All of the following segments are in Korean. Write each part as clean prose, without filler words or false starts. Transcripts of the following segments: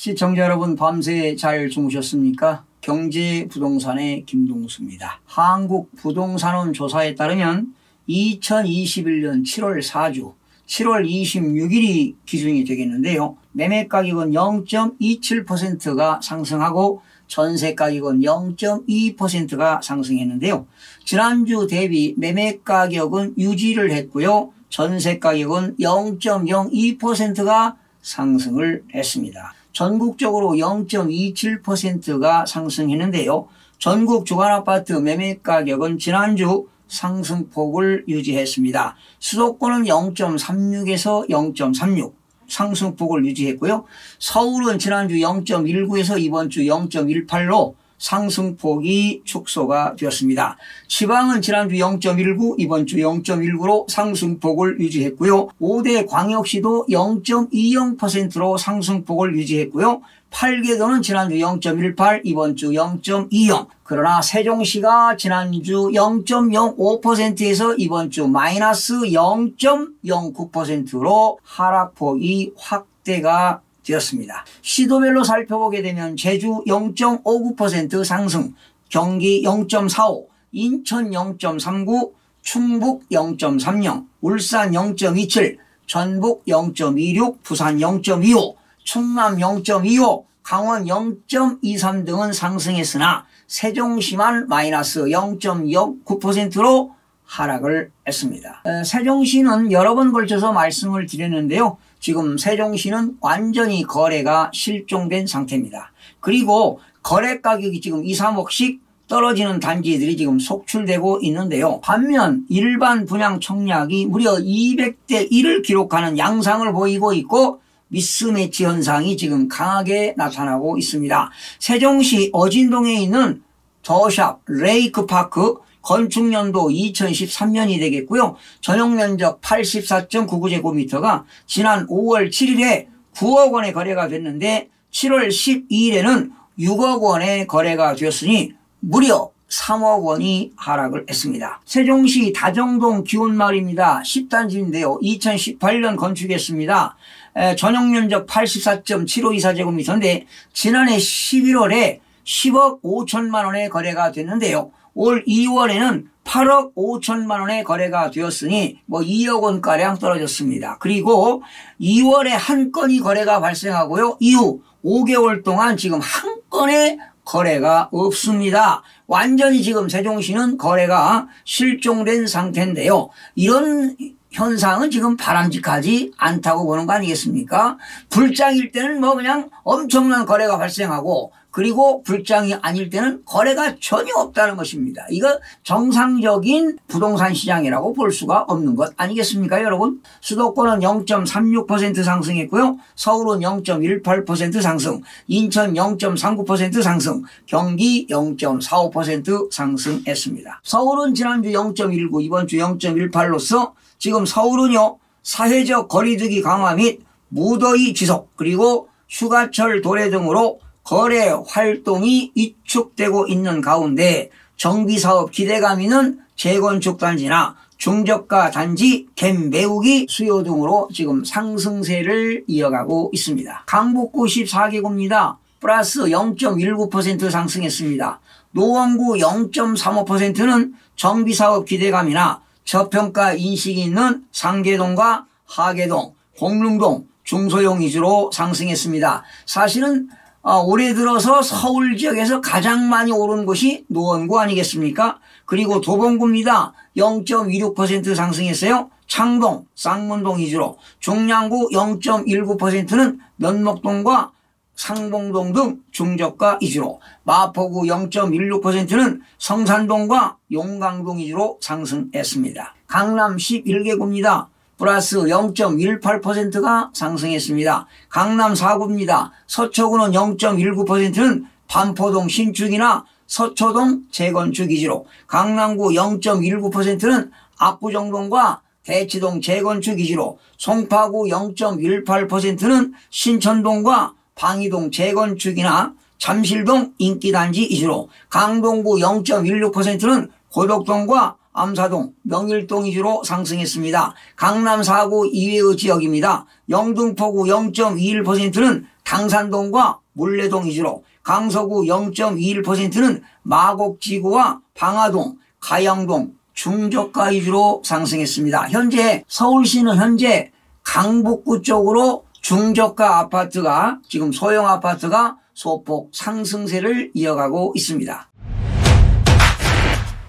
시청자 여러분, 밤새 잘 주무셨습니까? 경제부동산의 김동수입니다. 한국부동산원 조사에 따르면 2021년 7월 4주 7월 26일이 기준이 되겠는데요. 매매가격은 0.27%가 상승하고 전세가격은 0.2%가 상승했는데요. 지난주 대비 매매가격은 유지를 했고요. 전세가격은 0.02%가 상승을 했습니다. 전국적으로 0.27%가 상승했는데요. 전국 주간아파트 매매가격은 지난주 상승폭을 유지했습니다. 수도권은 0.36에서 0.36 상승폭을 유지했고요. 서울은 지난주 0.19에서 이번 주 0.18로 상승폭이 축소가 되었습니다. 지방은 지난주 0.19, 이번 주 0.19로 상승폭을 유지했고요. 5대 광역시도 0.20%로 상승폭을 유지했고요. 8개도는 지난주 0.18, 이번 주 0.20. 그러나 세종시가 지난주 0.05%에서 이번 주 마이너스 0.09%로 하락폭이 확대가 되었습니다. 시도별로 살펴보게 되면 제주 0.59% 상승, 경기 0.45, 인천 0.39, 충북 0.30, 울산 0.27, 전북 0.26, 부산 0.25, 충남 0.25, 강원 0.23 등은 상승했으나 세종시만 마이너스 0.09%로 하락을 했습니다. 세종시는 여러 번 걸쳐서 말씀을 드렸는데요. 지금 세종시는 완전히 거래가 실종된 상태입니다. 그리고 거래 가격이 지금 2, 3억씩 떨어지는 단지들이 지금 속출되고 있는데요. 반면 일반 분양 청약이 무려 200대 1을 기록하는 양상을 보이고 있고 미스매치 현상이 지금 강하게 나타나고 있습니다. 세종시 어진동에 있는 더샵 레이크파크 건축연도 2013년이 되겠고요. 전용면적 84.99제곱미터가 지난 5월 7일에 9억 원에 거래가 됐는데 7월 12일에는 6억 원에 거래가 되었으니 무려 3억 원이 하락을 했습니다. 세종시 다정동 기온마을입니다. 10단지인데요. 2018년 건축했습니다. 전용면적 84.7524제곱미터인데 지난해 11월에 10억 5천만 원에 거래가 됐는데요. 올 2월에는 8억 5천만 원에 거래가 되었으니 2억 원가량 떨어졌습니다. 그리고 2월에 한 건이 거래가 발생하고요. 이후 5개월 동안 지금 한 건의 거래가 없습니다. 완전히 지금 세종시는 거래가 실종된 상태인데요. 이런 현상은 지금 바람직하지 않다고 보는 거 아니겠습니까? 불장일 때는 그냥 엄청난 거래가 발생하고 그리고 불장이 아닐 때는 거래가 전혀 없다는 것입니다. 이거 정상적인 부동산 시장이라고 볼 수가 없는 것 아니겠습니까, 여러분? 수도권은 0.36% 상승했고요. 서울은 0.18% 상승, 인천 0.39% 상승, 경기 0.45% 상승했습니다. 서울은 지난주 0.19, 이번 주 0.18로서 지금 서울은요, 사회적 거리두기 강화 및 무더위 지속 그리고 휴가철 도래 등으로 거래 활동이 위축되고 있는 가운데 정비사업 기대감 있는 재건축 단지나 중저가 단지 갭 메우기 수요 등으로 지금 상승세를 이어가고 있습니다. 강북구 14개구입니다. 플러스 0.19% 상승했습니다. 노원구 0.35%는 정비사업 기대감이나 저평가 인식이 있는 상계동과 하계동, 공릉동, 중소형 위주로 상승했습니다. 사실은 올해 들어서 서울 지역에서 가장 많이 오른 곳이 노원구 아니겠습니까? 그리고 도봉구입니다. 0.26% 상승했어요. 창동, 쌍문동 위주로. 중량구 0.19%는 면목동과 상봉동 등 중저가 위주로. 마포구 0.16%는 성산동과 용강동 위주로 상승했습니다. 강남 11개구입니다. 플러스 0.18%가 상승했습니다. 강남 4구입니다. 서초구는 0.19%는 반포동 신축이나 서초동 재건축 위주로, 강남구 0.19%는 압구정동과 대치동 재건축 위주로, 송파구 0.18%는 신천동과 방이동 재건축이나 잠실동 인기단지 위주로, 강동구 0.16%는 고덕동과 암사동, 명일동 위주로 상승했습니다. 강남 4구 이외의 지역입니다. 영등포구 0.21%는 당산동과 물레동 위주로, 강서구 0.21%는 마곡지구와 방화동, 가양동, 중저가 위주로 상승했습니다. 현재 서울시는 현재 강북구 쪽으로 중저가 아파트가 지금 소형 아파트가 소폭 상승세를 이어가고 있습니다.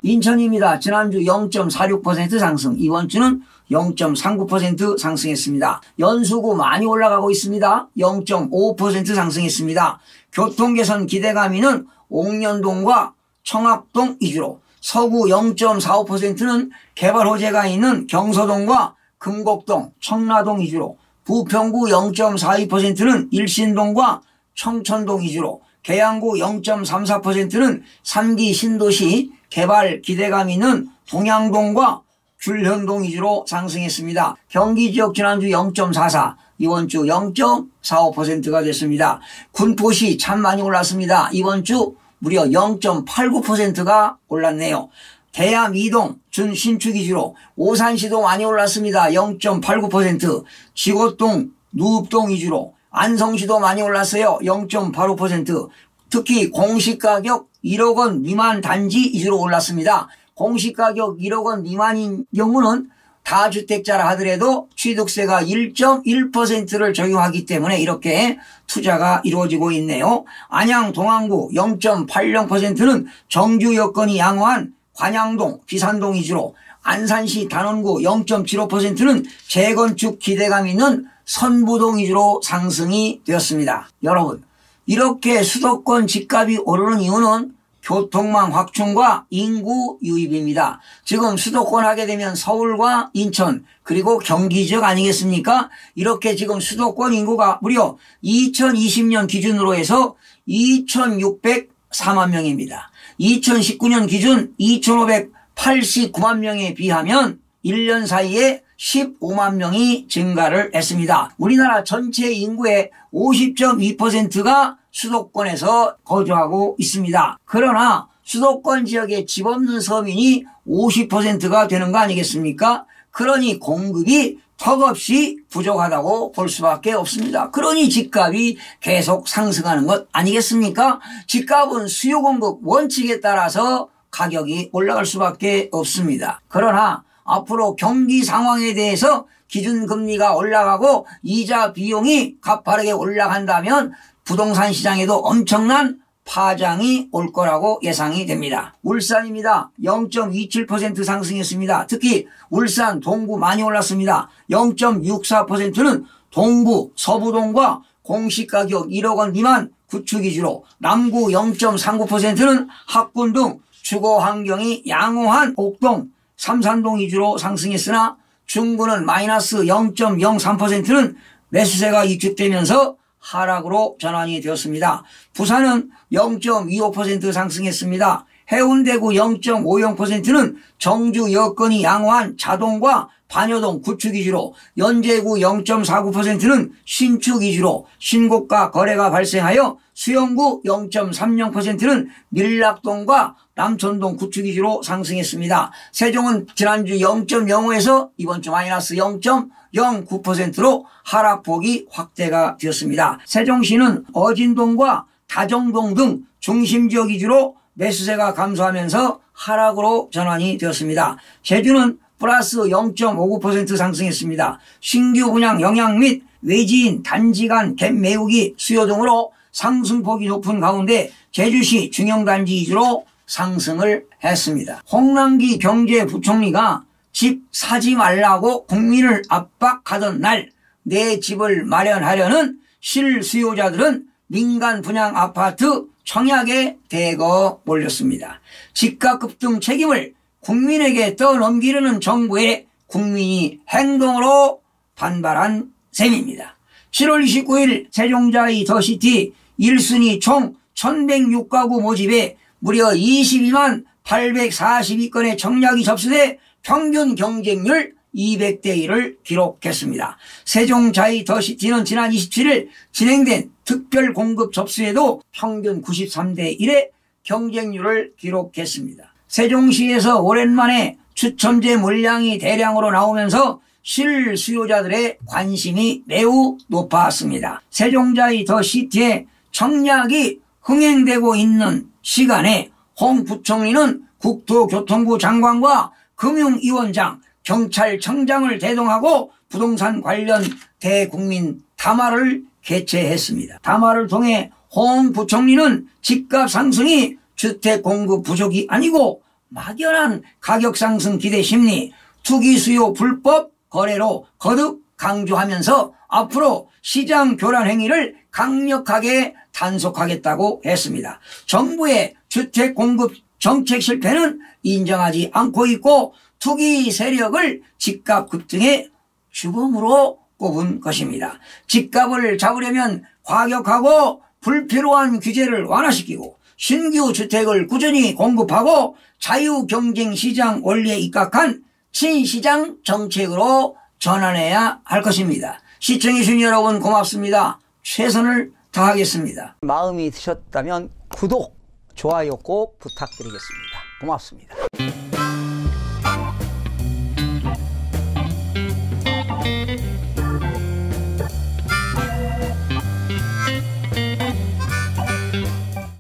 인천입니다. 지난주 0.46% 상승, 이번 주는 0.39% 상승했습니다. 연수구 많이 올라가고 있습니다. 0.5% 상승했습니다. 교통개선 기대감이는 옥년동과 청학동 위주로, 서구 0.45%는 개발 호재가 있는 경서동과 금곡동, 청라동 위주로, 부평구 0.42%는 일신동과 청천동 위주로, 계양구 0.34%는 3기 신도시 개발 기대감 있는 동양동과 귤현동 위주로 상승했습니다. 경기 지역 지난주 0.44, 이번 주 0.45%가 됐습니다. 군포시 참 많이 올랐습니다. 이번 주 무려 0.89%가 올랐네요. 대암 이동 준신축 위주로, 오산시도 많이 올랐습니다. 0.89%, 지곡동 누읍동 위주로, 안성시도 많이 올랐어요. 0.85%. 특히 공시가격 1억 원 미만 단지 위주로 올랐습니다. 공시가격 1억 원 미만인 경우는 다주택자라 하더라도 취득세가 1.1%를 적용하기 때문에 이렇게 투자가 이루어지고 있네요. 안양 동안구 0.80%는 정규 여건이 양호한 관양동, 비산동 위주로, 안산시 단원구 0.75%는 재건축 기대감 있는 선부동 위주로 상승이 되었습니다. 여러분, 이렇게 수도권 집값이 오르는 이유는 교통망 확충과 인구 유입입니다. 지금 수도권 하게 되면 서울과 인천 그리고 경기 지역 아니겠습니까? 이렇게 지금 수도권 인구가 무려 2020년 기준으로 해서 2604만 명입니다. 2019년 기준 2589만 명에 비하면 1년 사이에 15만 명이 증가를 했습니다. 우리나라 전체 인구의 50.2%가 수도권에서 거주하고 있습니다. 그러나 수도권 지역에 집 없는 서민이 50%가 되는 거 아니겠습니까? 그러니 공급이 턱없이 부족하다고 볼 수밖에 없습니다. 그러니 집값이 계속 상승하는 것 아니겠습니까? 집값은 수요 공급 원칙에 따라서 가격이 올라갈 수밖에 없습니다. 그러나 앞으로 경기 상황에 대해서 기준금리가 올라가고 이자 비용이 가파르게 올라간다면 부동산 시장에도 엄청난 파장이 올 거라고 예상이 됩니다. 울산입니다. 0.27% 상승했습니다. 특히 울산 동구 많이 올랐습니다. 0.64%는 동구 서부동과 공시가격 1억 원 미만 구축 위주로, 남구 0.39%는 학군 등 주거 환경이 양호한 옥동 삼산동 위주로 상승했으나 중구는 마이너스 0.03%는 매수세가 위축되면서 하락으로 전환이 되었습니다. 부산은 0.25% 상승했습니다. 해운대구 0.50%는 정주 여건이 양호한 자동과 반여동 구축 위주로, 연제구 0.49%는 신축 위주로 신고가 거래가 발생하여 수영구 0.30%는 밀락동과 남천동 구축 위주로 상승했습니다. 세종은 지난주 0.05에서 이번 주 마이너스 0.09%로 하락폭이 확대가 되었습니다. 세종시는 어진동과 다정동 등 중심지역 위주로 매수세가 감소하면서 하락으로 전환이 되었습니다. 제주는 플러스 0.59% 상승했습니다. 신규 분양 영향 및 외지인 단지간 갭 메우기 수요 등으로 상승폭이 높은 가운데 제주시 중형단지 위주로 상승을 했습니다. 홍남기 경제부총리가 집 사지 말라고 국민을 압박하던 날 내 집을 마련하려는 실수요자들은 민간 분양 아파트 청약에 대거 몰렸습니다. 집값 급등 책임을 국민에게 떠넘기려는 정부의 국민이 행동으로 반발한 셈입니다. 7월 29일 세종자이 더시티 1순위 총 1106가구 모집에 무려 22만 842건의 청약이 접수돼 평균 경쟁률 200대 1을 기록했습니다. 세종자이 더시티는 지난 27일 진행된 특별 공급 접수에도 평균 93대 1의 경쟁률을 기록했습니다. 세종시에서 오랜만에 추첨제 물량이 대량으로 나오면서 실수요자들의 관심이 매우 높았습니다. 세종자의 더 시티에 청약이 흥행되고 있는 시간에 홍 부총리는 국토교통부 장관과 금융위원장, 경찰청장을 대동하고 부동산 관련 대국민 담화를 개최했습니다. 담화를 통해 홍 부총리는 집값 상승이 주택 공급 부족이 아니고 막연한 가격 상승 기대 심리, 투기 수요 불법 거래로 거듭 강조하면서 앞으로 시장 교란 행위를 강력하게 단속하겠다고 했습니다. 정부의 주택 공급 정책 실패는 인정하지 않고 있고 투기 세력을 집값 급등의 주범으로 꼽은 것입니다. 집값을 잡으려면 과격하고 불필요한 규제를 완화시키고 신규 주택을 꾸준히 공급하고 자유경쟁시장 원리에 입각한 친시장 정책으로 전환해야 할 것입니다. 시청해주신 여러분 고맙습니다. 최선을 다하겠습니다. 마음이 드셨다면 구독, 좋아요 꼭 부탁드리겠습니다. 고맙습니다.